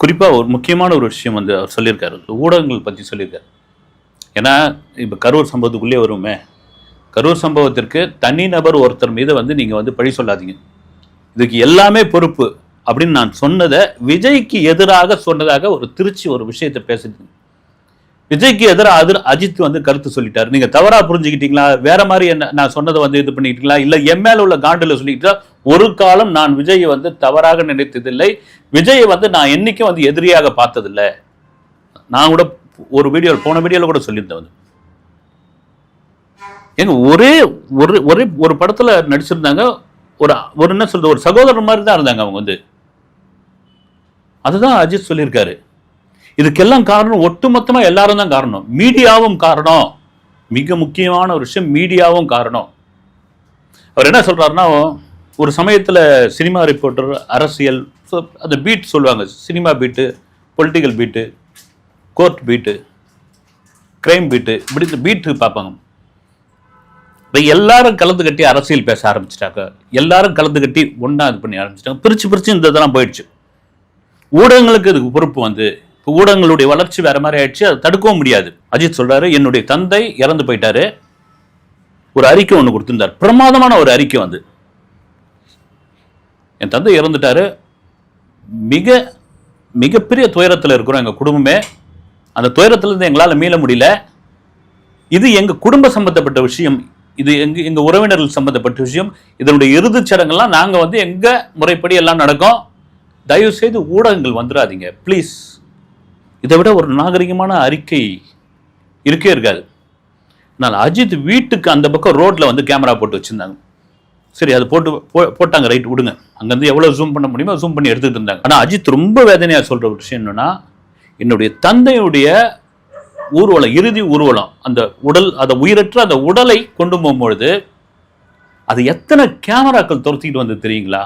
குறிப்பா ஒரு முக்கியமான ஒரு விஷயம் வந்து அவர் சொல்லியிருக்காரு. ஊடகங்கள் பத்தி சொல்லியிருக்காரு. ஏன்னா, இப்ப கரூர் சம்பவத்துக்குள்ளே வருவோமே. கரூர் சம்பவத்திற்கு தனிநபர் ஒருத்தர் மீது வந்து நீங்க வந்து பழி சொல்லாதீங்க. இதுக்கு எல்லாமே பொறுப்பு அப்படின்னு நான் சொன்னத விஜய்க்கு எதிராக சொன்னதாக ஒரு திருச்சி ஒரு விஷயத்தை பேசுறீங்க. விஜய்க்கு எதிராக அஜித் வந்து கருத்து சொல்லிட்டாரு. நீங்க தவறா புரிஞ்சுக்கிட்டீங்களா? வேற மாதிரி என்ன நான் சொன்னதை வந்து இது பண்ணிக்கிட்டீங்களா? இல்ல என் மேல உள்ள காண்டுல சொல்லிக்கிட்டா, ஒரு காலம் நான் விஜயை வந்து தவறாக நினைத்ததில்லை. விஜயை வந்து நான் என்னைக்கும் வந்து எதிரியாக பார்த்ததில்லை. நான் கூட ஒரு வீடியோ போன வீடியோல கூட சொல்லியிருந்தேன் வந்து. ஏங்க ஒரே ஒரு ஒரே ஒரு படத்துல நடிச்சிருந்தாங்க. ஒரு ஒரு என்ன சொல்றது, ஒரு சகோதரர் மாதிரி தான் இருந்தாங்க அவங்க வந்து. அதுதான் அஜித் சொல்லியிருக்காரு. இதுக்கெல்லாம் காரணம் ஒட்டுமொத்தமா எல்லாரும் தான் காரணம். மீடியாவும் காரணம். மிக முக்கியமான ஒரு விஷயம், மீடியாவும் காரணம். அவர் என்ன சொல்றாருன்னா, ஒரு சமயத்துல சினிமா ரிப்போர்ட்டர், அரசியல், அந்த பீட் சொல்லுவாங்க. Cinema beat, political beat, court beat, crime beat, இப்படி பீட்டு பார்ப்பாங்க. இப்போ எல்லாரும் கலந்து கட்டி அரசியல் பேச ஆரம்பிச்சிட்டாங்க. எல்லாரும் கலந்து கட்டி ஒன்னா இது பண்ணி ஆரம்பிச்சிட்டாங்க. பிரிச்சு இந்த இதெல்லாம் போயிடுச்சு. ஊடகங்களுக்கு இதுக்கு பொறுப்பு வந்து, ஊடகங்களுடைய வளர்ச்சி வேற மாதிரி ஆயிடுச்சு. அதை தடுக்கவும் முடியாது. அஜித் சொல்றாரு, என்னுடைய தந்தை இறந்து போயிட்டாரு. ஒரு அறிக்கை ஒன்று கொடுத்திருந்தார். பிரமாதமான ஒரு அறிக்கை வந்து, என் தந்தை இறந்துட்டாரு, மிக மிகப்பெரிய துயரத்தில் இருக்கிறோம் எங்க குடும்பமே. அந்த துயரத்திலிருந்து எங்களால் மீள முடியல. இது எங்க குடும்ப சம்பந்தப்பட்ட விஷயம். இது எங்க உறவினர்கள் சம்பந்தப்பட்ட விஷயம். இதனுடைய இறுதிச் சடங்கெல்லாம் நாங்க வந்து எங்க முறைப்படி எல்லாம் நடக்கும். தயவு செய்து ஊடகங்கள் வந்துடாதீங்க பிளீஸ். இதை விட ஒரு நாகரிகமான அறிக்கை இருக்கே இருக்காது. நான் அஜித் வீட்டுக்கு அந்த பக்கம் ரோட்ல வந்து கேமரா போட்டு வச்சிருந்தாங்க. சரி, அது போட்டாங்க, ரைட் விடுங்க. அங்கேருந்து எவ்வளோ ஜூம் பண்ண முடியுமோ ஜூம் பண்ணி எடுத்துக்கிட்டு இருந்தாங்க. ஆனால் அஜித் ரொம்ப வேதனையாக சொல்கிற ஒரு விஷயம் என்னன்னா, என்னுடைய தந்தையுடைய ஊர்வலம், இறுதி ஊர்வலம், அந்த உடல், அந்த உயிரற்ற அந்த உடலை கொண்டு போகும்பொழுது அது எத்தனை கேமராக்கள் துரத்திக்கிட்டு வந்து தெரியுங்களா?